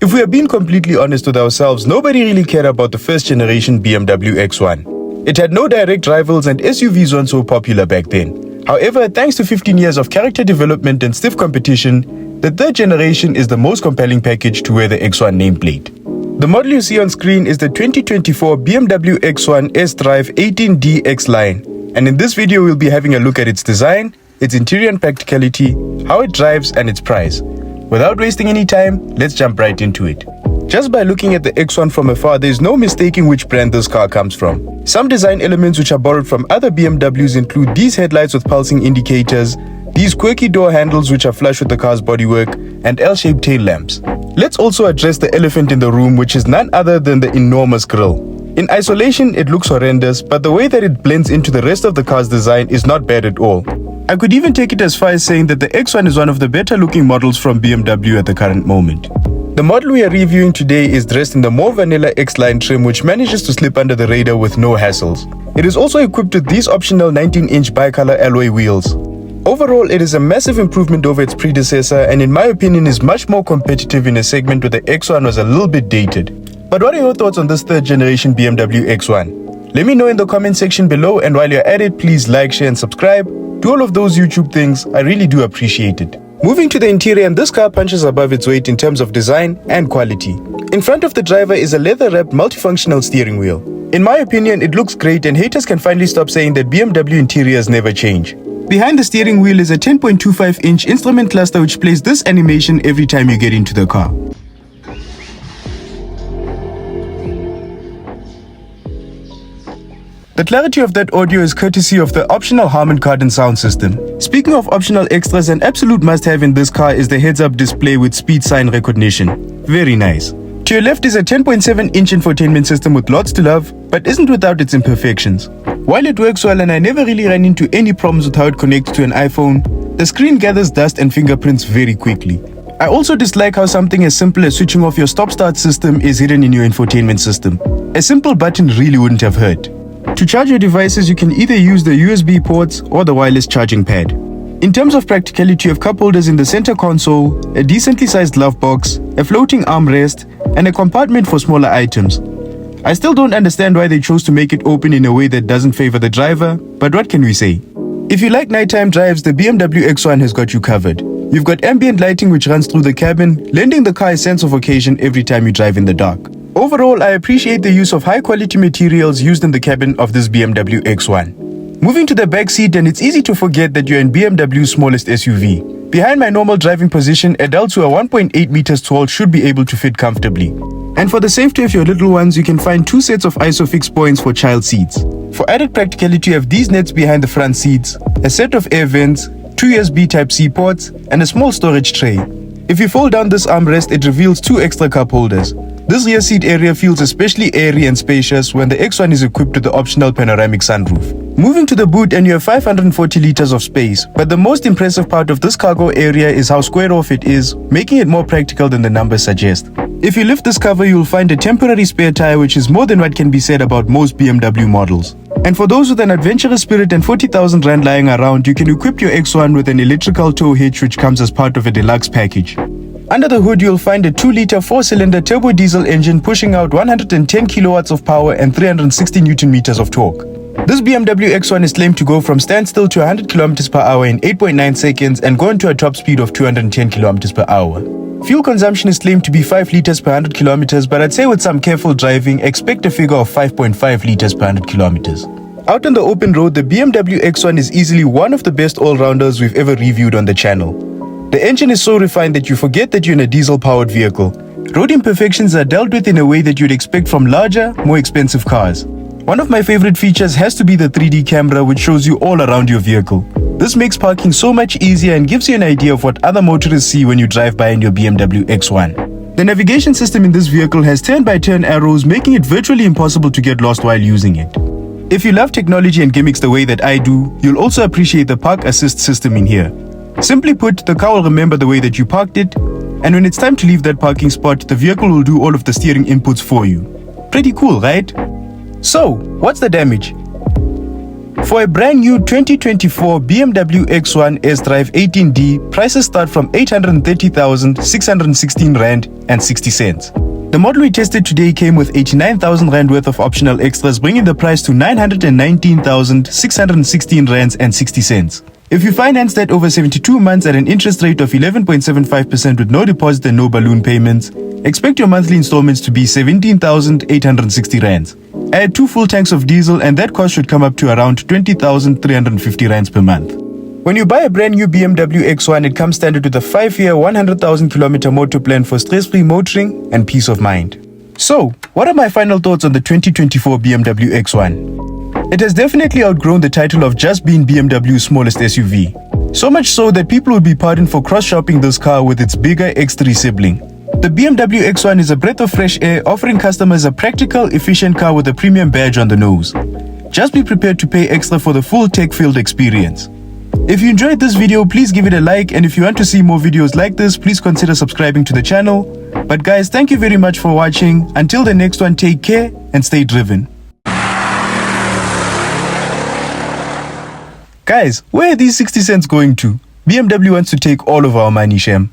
If we are being completely honest with ourselves, nobody really cared about the first generation BMW X1. It had no direct rivals and SUVs weren't so popular back then. However, thanks to 15 years of character development and stiff competition, the third generation is the most compelling package to wear the X1 nameplate. The model you see on screen is the 2024 BMW X1 S-Drive 18D xLine, and in this video we'll be having a look at its design, its interior and practicality, how it drives and its price. Without wasting any time, let's jump right into it. Just by looking at the X1 from afar, there's no mistaking which brand this car comes from. Some design elements which are borrowed from other BMWs include these headlights with pulsing indicators, these quirky door handles which are flush with the car's bodywork, and L-shaped tail lamps. Let's also address the elephant in the room, which is none other than the enormous grille. In isolation, it looks horrendous, but the way that it blends into the rest of the car's design is not bad at all. I could even take it as far as saying that the X1 is one of the better looking models from BMW at the current moment. The model we are reviewing today is dressed in the more vanilla xLine trim, which manages to slip under the radar with no hassles. It is also equipped with these optional 19-inch bicolor alloy wheels. Overall, it is a massive improvement over its predecessor and in my opinion is much more competitive in a segment where the X1 was a little bit dated. But what are your thoughts on this third generation BMW X1? Let me know in the comment section below, and while you're at it, please like, share and subscribe. Do all of those YouTube things, I really do appreciate it. Moving to the interior, and this car punches above its weight in terms of design and quality. In front of the driver is a leather-wrapped multifunctional steering wheel. In my opinion, it looks great and haters can finally stop saying that BMW interiors never change. Behind the steering wheel is a 10.25-inch instrument cluster which plays this animation every time you get into the car. The clarity of that audio is courtesy of the optional Harman Kardon sound system. Speaking of optional extras, an absolute must-have in this car is the heads-up display with speed sign recognition. Very nice. To your left is a 10.7-inch infotainment system with lots to love, but isn't without its imperfections. While it works well and I never really ran into any problems with how it connects to an iPhone, the screen gathers dust and fingerprints very quickly. I also dislike how something as simple as switching off your stop-start system is hidden in your infotainment system. A simple button really wouldn't have hurt. To charge your devices, you can either use the USB ports or the wireless charging pad. In terms of practicality, you have cup holders in the center console, a decently sized glove box, a floating armrest, and a compartment for smaller items. I still don't understand why they chose to make it open in a way that doesn't favor the driver, but what can we say? If you like nighttime drives, the BMW X1 has got you covered. You've got ambient lighting which runs through the cabin, lending the car a sense of occasion every time you drive in the dark. Overall, I appreciate the use of high-quality materials used in the cabin of this BMW X1. Moving to the back seat, and it's easy to forget that you're in BMW's smallest SUV. Behind my normal driving position, adults who are 1.8 meters tall should be able to fit comfortably. And for the safety of your little ones, you can find 2 sets of ISOFIX points for child seats. For added practicality, you have these nets behind the front seats, a set of air vents, 2 USB Type-C ports, and a small storage tray. If you fold down this armrest, it reveals 2 extra cup holders. This rear seat area feels especially airy and spacious when the X1 is equipped with the optional panoramic sunroof. Moving to the boot, and you have 540 liters of space, but the most impressive part of this cargo area is how square off it is, making it more practical than the numbers suggest. If you lift this cover, you'll find a temporary spare tire, which is more than what can be said about most BMW models. And for those with an adventurous spirit and 40,000 Rand lying around, you can equip your X1 with an electrical tow hitch which comes as part of a deluxe package. Under the hood, you'll find a 2-liter 4-cylinder turbo diesel engine pushing out 110 kilowatts of power and 360 Newton meters of torque. This BMW X1 is claimed to go from standstill to 100 kilometers per hour in 8.9 seconds and go into a top speed of 210 kilometers per hour. Fuel consumption is claimed to be 5 liters per 100 kilometers, but I'd say with some careful driving, expect a figure of 5.5 liters per 100 kilometers. Out on the open road, the BMW X1 is easily one of the best all-rounders we've ever reviewed on the channel. The engine is so refined that you forget that you're in a diesel-powered vehicle. Road imperfections are dealt with in a way that you'd expect from larger, more expensive cars. One of my favorite features has to be the 3D camera, which shows you all around your vehicle. This makes parking so much easier and gives you an idea of what other motorists see when you drive by in your BMW X1. The navigation system in this vehicle has turn-by-turn arrows, making it virtually impossible to get lost while using it. If you love technology and gimmicks the way that I do, you'll also appreciate the park assist system in here. Simply put, the car will remember the way that you parked it, and when it's time to leave that parking spot, the vehicle will do all of the steering inputs for you. Pretty cool, right? So, what's the damage? For a brand new 2024 BMW X1 S-Drive 18D, prices start from 830,616 Rand and 60 cents. The model we tested today came with 89,000 Rand worth of optional extras, bringing the price to 919,616 Rands and 60 cents. If you finance that over 72 months at an interest rate of 11.75% with no deposit and no balloon payments, expect your monthly installments to be 17,860 Rands. Add 2 full tanks of diesel and that cost should come up to around 20,350 Rands per month. When you buy a brand new BMW X1, it comes standard with a 5-year, 100,000 kilometer motor plan for stress-free motoring and peace of mind. So, what are my final thoughts on the 2024 BMW X1? It has definitely outgrown the title of just being BMW's smallest SUV. So much so that people would be pardoned for cross-shopping this car with its bigger X3 sibling. The BMW X1 is a breath of fresh air, offering customers a practical, efficient car with a premium badge on the nose. Just be prepared to pay extra for the full tech-filled experience. If you enjoyed this video, please give it a like, and if you want to see more videos like this, please consider subscribing to the channel. But guys, thank you very much for watching. Until the next one, take care and stay driven. Guys, where are these 60 cents going to? BMW wants to take all of our money, Shem.